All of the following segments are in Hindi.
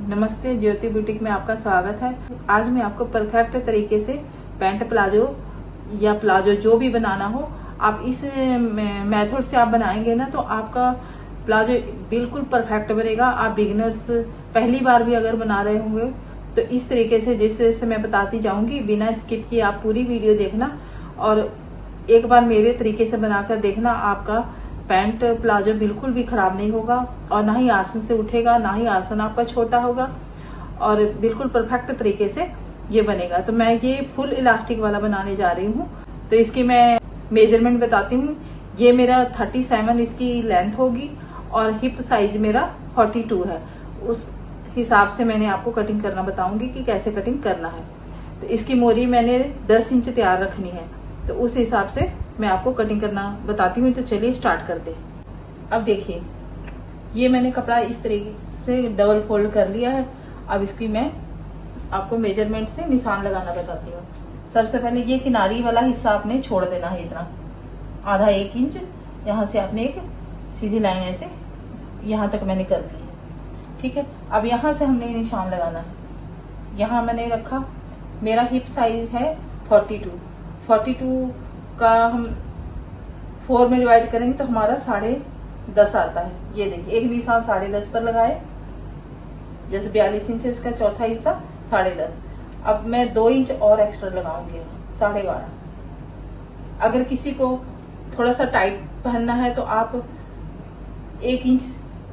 नमस्ते, ज्योति बुटीक में आपका स्वागत है। आज मैं आपको परफेक्ट तरीके से पैंट प्लाजो या प्लाजो जो भी बनाना हो, आप इस मेथड से आप बनाएंगे ना तो आपका प्लाजो बिल्कुल परफेक्ट बनेगा। आप बिगिनर्स पहली बार भी अगर बना रहे होंगे तो इस तरीके से जैसे मैं बताती जाऊंगी, बिना स्किप किए आप पूरी वीडियो देखना और एक बार मेरे तरीके से बनाकर देखना। आपका पैंट प्लाजो बिल्कुल भी खराब नहीं होगा और ना ही आसन से उठेगा, ना ही आसन आपका छोटा होगा और बिल्कुल परफेक्ट तरीके से ये बनेगा। तो मैं ये फुल इलास्टिक वाला बनाने जा रही हूँ। तो इसकी मैं मेजरमेंट बताती हूँ। ये मेरा 37 इसकी लेंथ होगी और हिप साइज मेरा 42 है। उस हिसाब से मैंने आपको कटिंग करना बताऊंगी कि कैसे कटिंग करना है। तो इसकी मोरी मैंने 10 इंच तैयार रखनी है, तो उस हिसाब से मैं आपको कटिंग करना बताती हूँ। तो चलिए स्टार्ट करते हैं। अब देखिए, ये मैंने कपड़ा इस तरीके से डबल फोल्ड कर लिया है। अब इसकी मैं आपको मेजरमेंट से निशान लगाना बताती हूँ। सबसे पहले ये किनारी वाला हिस्सा आपने छोड़ देना है, इतना आधा 1 इंच। यहाँ से आपने एक सीधी लाइन ऐसे यहाँ तक मैंने कर ली, ठीक है। अब यहाँ से हमने निशान लगाना है। यहाँ मैंने रखा, मेरा हिप साइज है 42 का हम 4 में डिवाइड करेंगे तो हमारा 10.5 आता है। ये देखिए, एक निशान 10.5 पर लगाए, जैसे 42 इंच है उसका चौथा हिस्सा 10.5। अब मैं 2 इंच और एक्स्ट्रा लगाऊंगी, 12.5। अगर किसी को थोड़ा सा टाइट पहनना है तो आप 1 इंच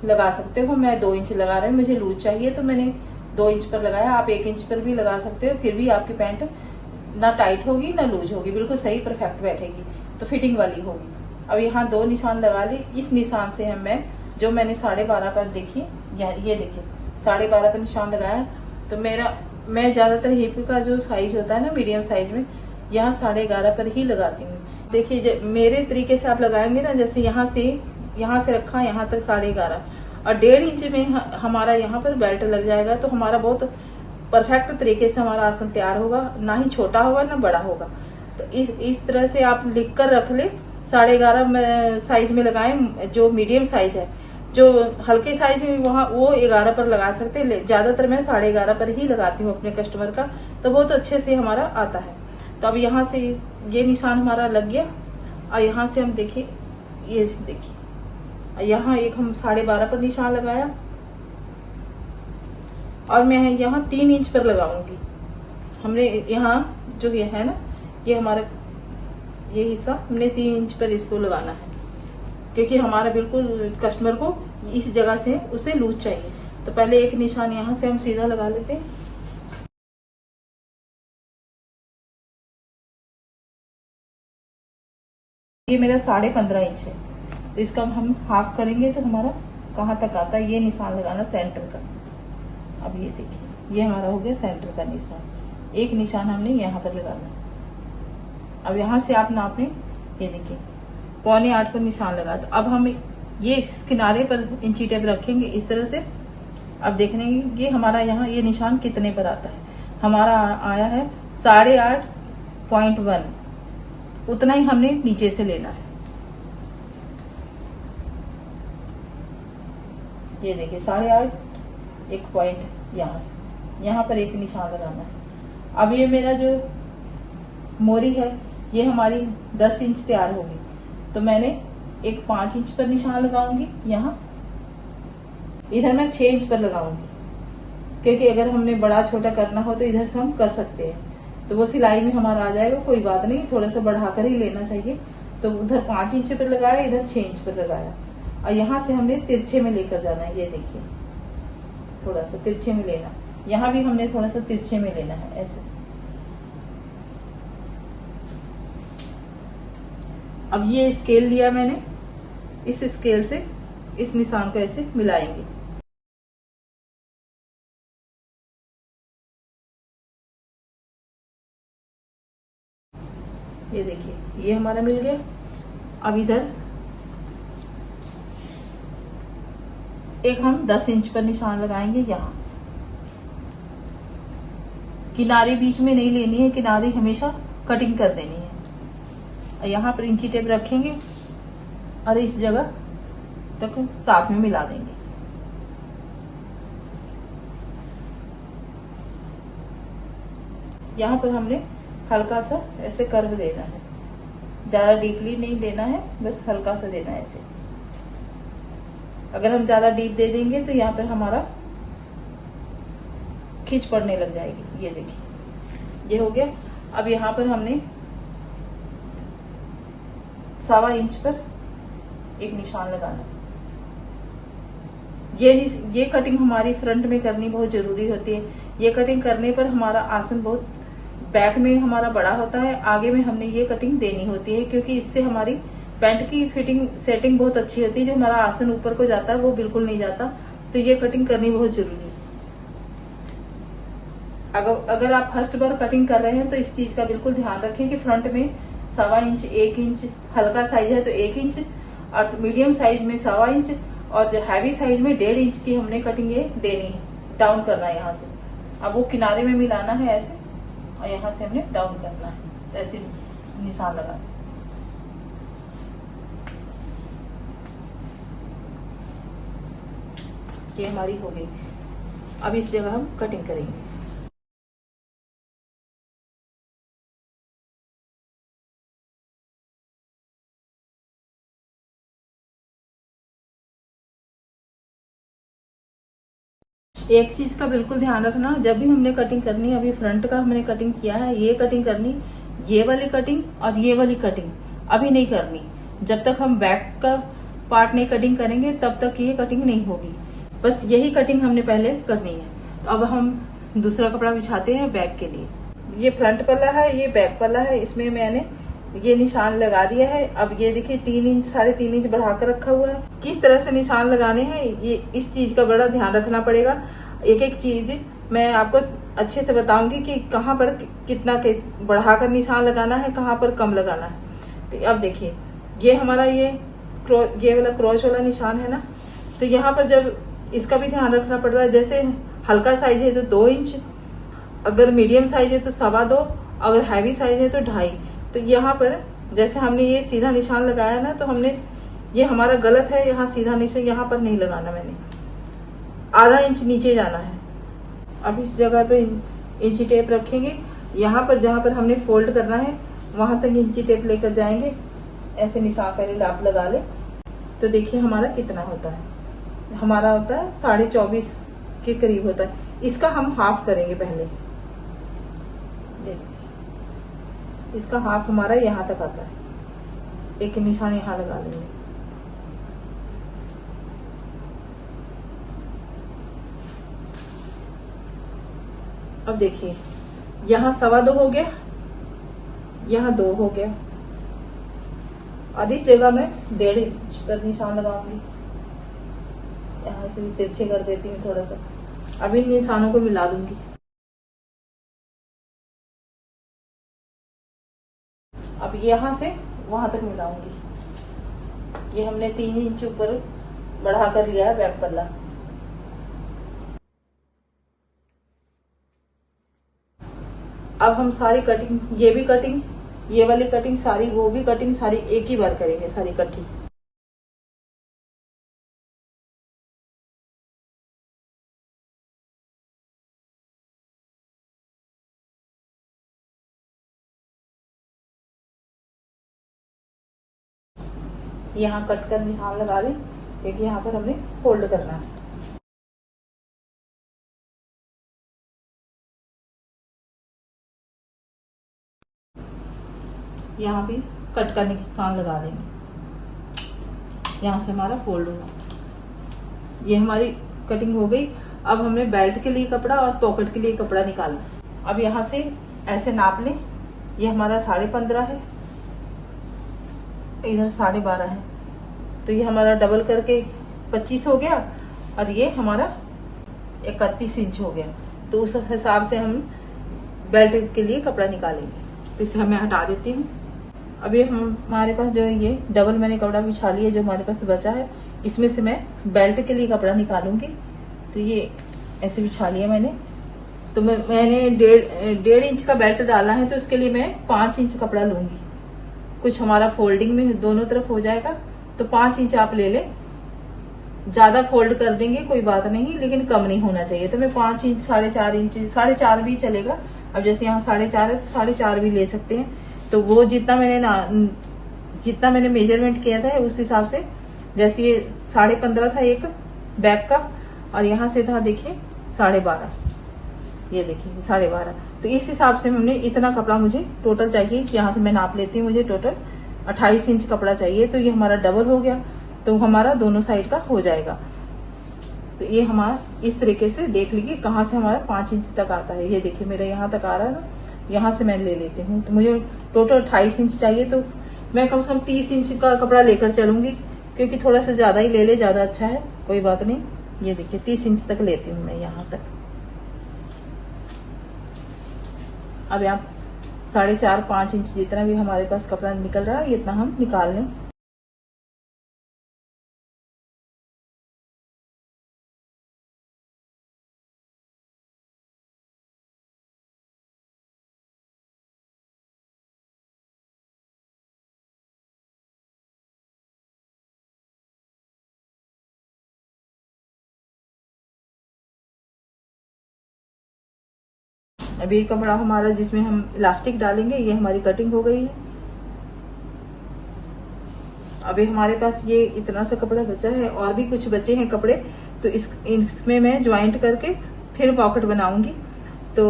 लगा सकते हो। मैं 2 इंच लगा रही हूँ, मुझे लूज चाहिए तो मैंने 2 इंच पर लगाया। आप 1 इंच पर भी लगा सकते हो, फिर भी आपकी पैंट ना टाइट होगी ना लूज होगी, बिल्कुल सही परफेक्ट बैठेगी, तो फिटिंग वाली होगी। अब यहाँ 2 निशान लगा ली। इस निशान से हम मैं जो मैंने 12.5 पर देखिए, ये देखिए 12.5 पर निशान लगाया। तो मैं ज्यादातर हिप का जो साइज होता है ना, मीडियम साइज में, यहाँ 11.5 पर ही लगाती हूँ। देखिए मेरे तरीके से आप लगाएंगे ना, जैसे यहाँ से रखा यहाँ तक 11.5 और 1.5 इंच में हमारा यहाँ पर बेल्ट लग जाएगा, तो हमारा बहुत परफेक्ट तरीके से हमारा आसन तैयार होगा, ना ही छोटा होगा ना बड़ा होगा। तो इस तरह से आप लिख कर रख ले। 11.5 साइज में लगाएं, जो मीडियम साइज है। जो हल्के साइज में वहाँ वो 11 पर लगा सकते हैं। ज्यादातर मैं 11.5 पर ही लगाती हूँ अपने कस्टमर का, तो बहुत अच्छे से हमारा आता है। तो अब यहाँ से ये निशान हमारा लग गया और यहाँ से हम देखिए, ये देखिए यहाँ एक हम 12.5 पर निशान लगाया और मैं यहाँ 3 इंच पर लगाऊंगी। हमने यहाँ जो ये है ना, ये हमारा ये हिस्सा हमने 3 इंच पर इसको लगाना है, क्योंकि हमारा बिल्कुल कस्टमर को इस जगह से उसे लूज चाहिए। तो पहले एक निशान यहाँ से हम सीधा लगा लेते हैं। ये मेरा 15.5 इंच है, तो इसका हम हाफ करेंगे तो हमारा कहाँ तक आता है, ये निशान लगाना सेंटर का। अब ये देखिए, ये हमारा हो गया सेंटर का निशान। एक निशान हमने यहाँ पर लगाना है। अब यहाँ से आप नापें, ये देखिए 7.25 पर निशान लगा। तो अब हम ये इस किनारे पर इंची टेप रखेंगे इस तरह से। अब देखेंगे ये हमारा यहाँ ये निशान कितने पर आता है। हमारा आया है 8.5.1, उतना ही हमने नीचे से लेना है। ये देखिए 8.5, एक पॉइंट यहाँ पर एक निशान लगाना है। अब ये मेरा जो मोरी है ये हमारी 10 इंच तैयार होगी, तो मैंने एक 5 इंच पर निशान लगाऊंगी। यहाँ इधर मैं 6 इंच पर लगाऊंगी, क्योंकि अगर हमने बड़ा छोटा करना हो तो इधर से हम कर सकते हैं। तो वो सिलाई में हमारा आ जाएगा, कोई बात नहीं, थोड़ा सा बढ़ाकर ही लेना चाहिए। तो उधर 5 इंच पर लगाया, इधर 6 इंच पर लगाया और यहाँ से हमने तिरछे में लेकर जाना है। ये देखिए थोड़ा सा तिरछे में लेना, यहाँ भी हमने थोड़ा सा तिरछे में लेना है ऐसे। अब ये स्केल लिया मैंने, इस स्केल से इस निशान को ऐसे मिलाएंगे। ये देखिए ये हमारा मिल गया। अब इधर एक हम 10 इंच पर निशान लगाएंगे। यहाँ किनारी बीच में नहीं लेनी है, किनारी हमेशा कटिंग कर देनी है। यहाँ पर इंची टेप रखेंगे और इस जगह तक साथ में मिला देंगे। यहाँ पर हमने हल्का सा ऐसे कर्व देना है, ज्यादा डीपली नहीं देना है, बस हल्का सा देना है ऐसे। अगर हम ज्यादा डीप दे देंगे तो यहाँ पर हमारा खींच पड़ने लग जाएगी। ये देखिए, ये हो गया। अब यहाँ पर हमने 1.25 इंच पर एक निशान लगाना है। ये कटिंग हमारी फ्रंट में करनी बहुत जरूरी होती है। ये कटिंग करने पर हमारा आसन बहुत बैक में हमारा बड़ा होता है, आगे में हमने ये कटिंग देनी होती है, क्योंकि इससे हमारी पैंट की फिटिंग सेटिंग बहुत अच्छी होती है। जो हमारा आसन ऊपर को जाता है वो बिल्कुल नहीं जाता, तो ये कटिंग करनी बहुत जरूरी है। अगर आप फर्स्ट बार कटिंग कर रहे हैं तो इस चीज का बिल्कुल ध्यान रखें कि फ्रंट में 1.25 इंच, 1 इंच, हल्का साइज है तो 1 इंच, और मीडियम साइज में 1.25 इंच, और जो हैवी साइज में 1.5 इंच की हमने कटिंग ये देनी है, डाउन करना है यहाँ से। अब वो किनारे में मिलाना है ऐसे, और यहाँ से हमने डाउन करना है, तो ऐसे निशान लगा। ये हमारी हो गई। अब इस जगह हम कटिंग करेंगे। एक चीज का बिल्कुल ध्यान रखना, जब भी हमने कटिंग करनी है, अभी फ्रंट का हमने कटिंग किया है, ये कटिंग करनी, ये वाली कटिंग और ये वाली कटिंग अभी नहीं करनी। जब तक हम बैक का पार्ट नहीं कटिंग करेंगे तब तक ये कटिंग नहीं होगी। बस यही कटिंग हमने पहले करनी है। तो अब हम दूसरा कपड़ा बिछाते हैं बैक के लिए। ये फ्रंट पल्ला है, ये बैक पल्ला है, इसमें मैंने ये निशान लगा दिया है। अब ये देखिए 3 इंच 3.5 इंच बढ़ाकर रखा हुआ है। किस तरह से निशान लगाने हैं, ये इस चीज का बड़ा ध्यान रखना पड़ेगा। एक एक चीज मैं आपको अच्छे से बताऊंगी कि कहाँ पर कितना बढ़ाकर निशान लगाना है, कहाँ पर कम लगाना है। तो अब देखिए, ये हमारा ये वाला क्रॉस वाला निशान है ना, तो यहाँ पर जब इसका भी ध्यान रखना पड़ता है। जैसे हल्का साइज है तो 2 इंच, अगर मीडियम साइज है तो 2.25, अगर हैवी साइज है तो 2.5। तो यहाँ पर जैसे हमने ये सीधा निशान लगाया ना, तो हमने ये हमारा गलत है, यहाँ सीधा निशान यहाँ पर नहीं लगाना, मैंने 0.5 इंच नीचे जाना है। अब इस जगह पे इंची टेप रखेंगे, यहाँ पर जहाँ पर हमने फोल्ड करना है वहां तक इंची टेप लेकर जाएंगे। ऐसे निशान पहले लाप लगा ले, तो देखिए हमारा कितना होता है। हमारा होता है 24.5 के करीब होता है। इसका हम हाफ करेंगे पहले। देखिए इसका हाफ हमारा यहाँ तक आता है। एक निशान यहाँ लगा लेंगे। अब देखिए यहाँ 2.25 हो गया, यहाँ 2 हो गया, और इस जगह मैं 1.5 इंच पर निशान लगाऊंगी। यहाँ से भी तिरछे कर देती हूँ थोड़ा सा। अब इन निशानों को मिला दूंगी। अब यहाँ से वहां तक मिलाऊंगी। ये हमने 3 इंच ऊपर बढ़ा कर लिया है बैक पल्ला। अब हम सारी कटिंग, ये भी कटिंग, ये वाली कटिंग सारी, वो भी कटिंग सारी एक ही बार करेंगे, सारी इकट्ठी। यहाँ कट कर निशान लगा लें, क्योंकि यहाँ पर हमने फोल्ड करना है। यहाँ भी कट का निशान लगा देंगे। यहाँ से हमारा फोल्ड होगा। ये हमारी कटिंग हो गई। अब हमने बेल्ट के लिए कपड़ा और पॉकेट के लिए कपड़ा निकालना है। अब यहाँ से ऐसे नाप लें। ये हमारा 15.5 है, इधर 12.5 है, तो ये हमारा डबल करके 25 हो गया, और ये हमारा 31 इंच हो गया। तो उस हिसाब से हम बेल्ट के लिए कपड़ा निकालेंगे। तो इसे मैं हटा देती हूँ। अभी हमारे पास जो है ये डबल मैंने कपड़ा बिछा लिया, जो हमारे पास बचा है, इसमें से मैं बेल्ट के लिए कपड़ा निकालूंगी। तो ये ऐसे बिछा लिया मैंने। तो मैंने 1.5 इंच का बेल्ट डाला है, तो उसके लिए मैं 5 इंच कपड़ा लूंगी। कुछ हमारा फोल्डिंग में दोनों तरफ हो जाएगा, तो 5 इंच आप ले लें। ज्यादा फोल्ड कर देंगे कोई बात नहीं, लेकिन कम नहीं होना चाहिए। तो मैं 5 इंच 4.5 इंच 4.5 भी चलेगा। अब जैसे यहाँ 4.5 है तो 4.5 भी ले सकते हैं। तो वो जितना मैंने मेजरमेंट किया था उस हिसाब से, जैसे ये 15.5 था एक बैक का, और यहाँ से था देखिए 12.5, ये देखिए 12.5। तो इस हिसाब से हमने इतना कपड़ा मुझे टोटल चाहिए। यहाँ से मैं नाप लेती हूँ, मुझे टोटल 28 इंच कपड़ा चाहिए। तो ये हमारा डबल हो गया, तो हमारा दोनों साइड का हो जाएगा। तो ये हमारा इस तरीके से देख लीजिए कहाँ से हमारा 5 इंच तक आता है। ये देखिए मेरा यहाँ तक आ रहा है ना, यहाँ से मैं ले लेती हूँ। तो मुझे टोटल 28 इंच चाहिए, तो मैं कम से कम 30 इंच का कपड़ा लेकर चलूंगी, क्योंकि थोड़ा सा ज्यादा ही ले ले, ज्यादा अच्छा है, कोई बात नहीं। ये देखिए 30 इंच तक लेती हूँ मैं यहाँ तक। अब यहाँ 4.5-5 इंच जितना भी हमारे पास कपड़ा निकल रहा है, इतना हम निकाल लें। अब ये कपड़ा हमारा जिसमें हम इलास्टिक डालेंगे, ये हमारी कटिंग हो गई है। अभी हमारे पास ये इतना सा कपड़ा बचा है, और भी कुछ बचे हैं कपड़े, तो इसमें मैं ज्वाइंट करके फिर पॉकेट बनाऊंगी। तो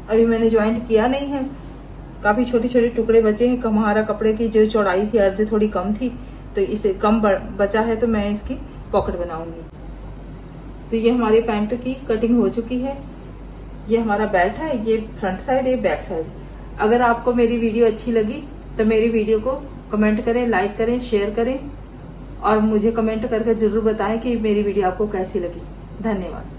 अभी मैंने ज्वाइंट किया नहीं है, काफी छोटे छोटे टुकड़े बचे हैं। हमारा कपड़े की जो चौड़ाई थी अर्ज थोड़ी कम थी, तो इसे कम बचा है, तो मैं इसकी पॉकेट बनाऊंगी। तो ये हमारी पैंट की कटिंग हो चुकी है। ये हमारा बेल्ट है, ये फ्रंट साइड है, बैक साइड। अगर आपको मेरी वीडियो अच्छी लगी तो मेरी वीडियो को कमेंट करें, लाइक करें, शेयर करें, और मुझे कमेंट करके जरूर बताएं कि मेरी वीडियो आपको कैसी लगी। धन्यवाद।